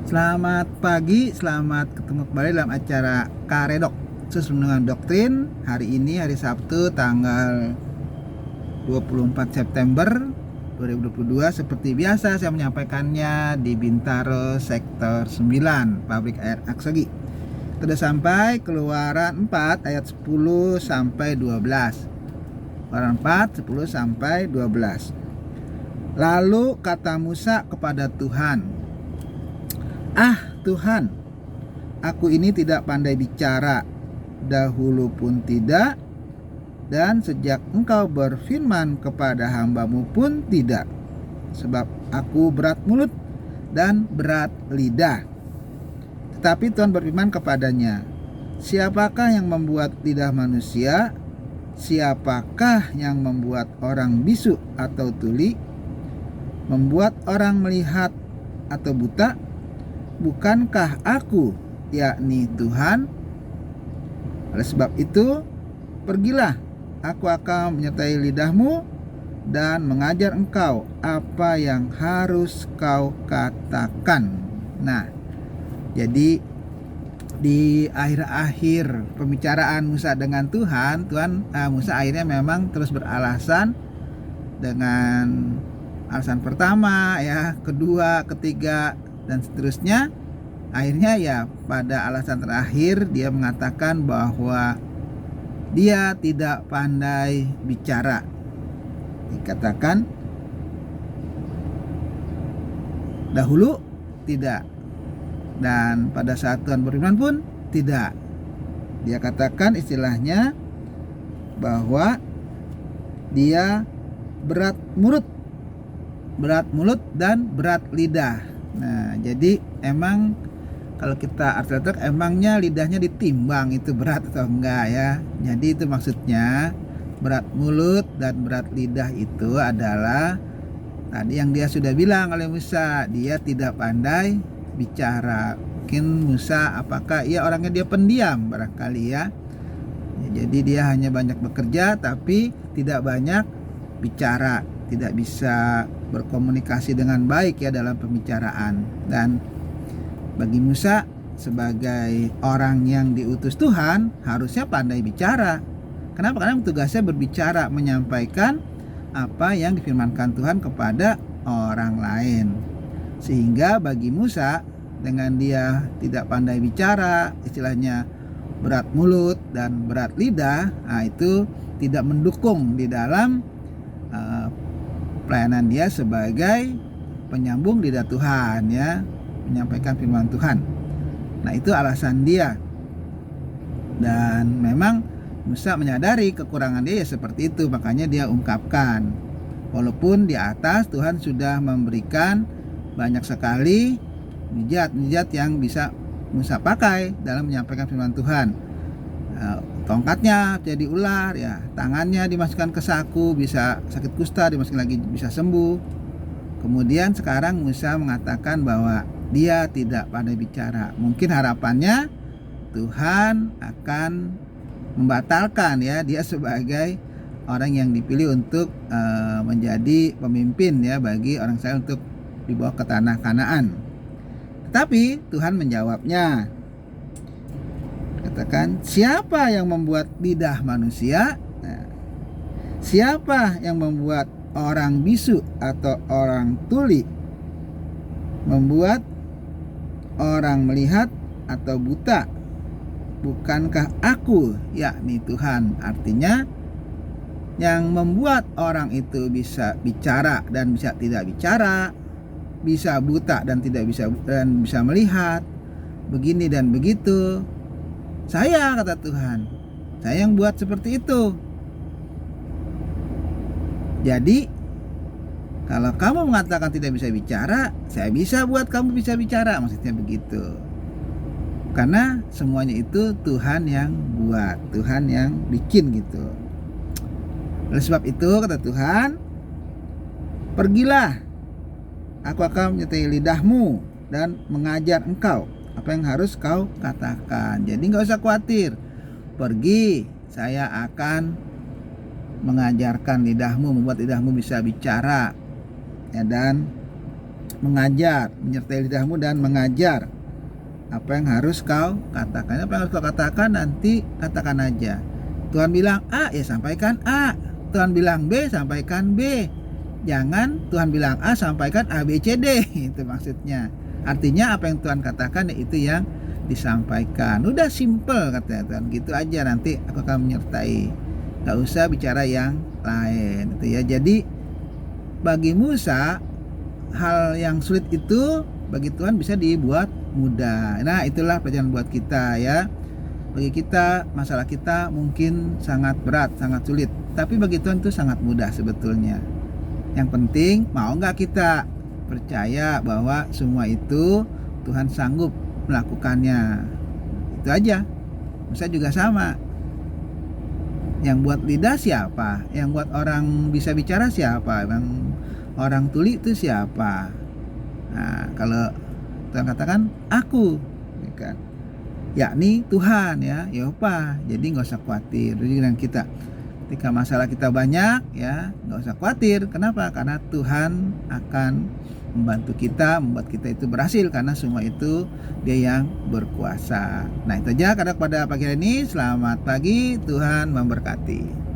Selamat pagi, selamat ketemu kembali dalam acara Karedok Khusus Renungan Doktrin. Hari ini hari Sabtu tanggal 24 September 2022. Seperti biasa saya menyampaikannya di Bintaro Sektor 9 Pabrik Air Aksogi. Sudah sampai Keluaran 4 ayat 10 sampai 12. Keluaran 4 10 sampai 12. Lalu kata Musa kepada Tuhan, "Ah Tuhan, aku ini tidak pandai bicara, dahulu pun tidak, dan sejak Engkau berfirman kepada hamba-Mu pun tidak, sebab aku berat mulut dan berat lidah." Tetapi Tuhan berfirman kepadanya, "Siapakah yang membuat lidah manusia? Siapakah yang membuat orang bisu atau tuli? Membuat orang melihat atau buta? Bukankah aku, yakni Tuhan? Oleh sebab itu, pergilah, aku akan menyertai lidahmu dan mengajar engkau apa yang harus kau katakan." Nah, jadi di akhir-akhir pembicaraan Musa dengan Tuhan, Musa akhirnya memang terus beralasan dengan alasan pertama, ya, kedua, ketiga, dan seterusnya. Akhirnya ya pada alasan terakhir dia mengatakan bahwa dia tidak pandai bicara. Dikatakan dahulu tidak, dan pada saat Tuhan berfirman pun tidak. Dia katakan istilahnya bahwa dia berat mulut dan berat lidah. Nah, jadi emang kalau kita arti-arti emangnya lidahnya ditimbang itu berat atau enggak, ya. Jadi itu maksudnya berat mulut dan berat lidah itu adalah tadi yang dia sudah bilang oleh Musa, dia tidak pandai bicara. Mungkin Musa apakah orangnya dia pendiam barangkali, ya. Jadi dia hanya banyak bekerja tapi tidak banyak bicara, tidak bisa berkomunikasi dengan baik, ya, dalam pembicaraan. Dan bagi Musa sebagai orang yang diutus Tuhan harusnya pandai bicara. Kenapa? Karena tugasnya berbicara, menyampaikan apa yang difirmankan Tuhan kepada orang lain. Sehingga bagi Musa, dengan dia tidak pandai bicara, istilahnya berat mulut dan berat lidah, itu tidak mendukung di dalam pelayanan dia sebagai penyambung lidah Tuhan, ya, menyampaikan firman Tuhan. Nah, itu alasan dia. Dan memang Musa menyadari kekurangan dia, ya, seperti itu, makanya dia ungkapkan. Walaupun di atas Tuhan sudah memberikan banyak sekali mujizat yang bisa Musa pakai dalam menyampaikan firman Tuhan. Tongkatnya jadi ular, ya, tangannya dimasukkan ke saku, bisa sakit kusta dimasukin lagi bisa sembuh. Kemudian sekarang Musa mengatakan bahwa dia tidak pandai bicara. Mungkin harapannya Tuhan akan membatalkan, ya, dia sebagai orang yang dipilih untuk menjadi pemimpin, ya, bagi orang Israel untuk dibawa ke tanah Kanaan. Tetapi Tuhan menjawabnya, katakan, "Siapa yang membuat lidah manusia? Nah, siapa yang membuat orang bisu atau orang tuli? Membuat orang melihat atau buta? Bukankah aku, yakni Tuhan?" Artinya yang membuat orang itu bisa bicara dan bisa tidak bicara, bisa buta dan tidak bisa dan bisa melihat, begini dan begitu, saya, kata Tuhan. Saya yang buat seperti itu. Jadi kalau kamu mengatakan tidak bisa bicara, saya bisa buat kamu bisa bicara, maksudnya begitu. Karena semuanya itu Tuhan yang buat, Tuhan yang bikin, gitu. Oleh sebab itu kata Tuhan, "Pergilah, aku akan menyertai lidahmu dan mengajar engkau apa yang harus kau katakan." Jadi gak usah khawatir, pergi, saya akan mengajarkan lidahmu, membuat lidahmu bisa bicara, ya, dan mengajar, menyertai lidahmu dan mengajar apa yang harus kau katakan. Apa yang harus kau katakan nanti katakan aja. Tuhan bilang A, ya sampaikan A. Tuhan bilang B, sampaikan B. Jangan Tuhan bilang A, sampaikan A, B, C, D. Itu maksudnya. Artinya apa yang Tuhan katakan, ya itu yang disampaikan. Udah simple katanya Tuhan. Gitu aja, nanti aku akan menyertai. Gak usah bicara yang lain. Itu ya. Jadi bagi Musa, hal yang sulit itu bagi Tuhan bisa dibuat mudah. Nah, itulah pelajaran buat kita ya. Bagi kita, masalah kita mungkin sangat berat, sangat sulit, tapi bagi Tuhan itu sangat mudah sebetulnya. Yang penting mau nggak kita percaya bahwa semua itu Tuhan sanggup melakukannya. Itu aja. Musa juga sama. Yang buat lidah siapa? Yang buat orang bisa bicara siapa? Yang orang tuli itu siapa? Nah, kalau Tuhan katakan aku, ya kan? Yakni Tuhan ya, Yehova. Jadi nggak usah khawatir. Jadi dengan kita, ketika masalah kita banyak ya, nggak usah khawatir. Kenapa? Karena Tuhan akan membantu kita, membuat kita itu berhasil, karena semua itu Dia yang berkuasa. Nah, itu aja karena pada pagi hari ini. Selamat pagi, Tuhan memberkati.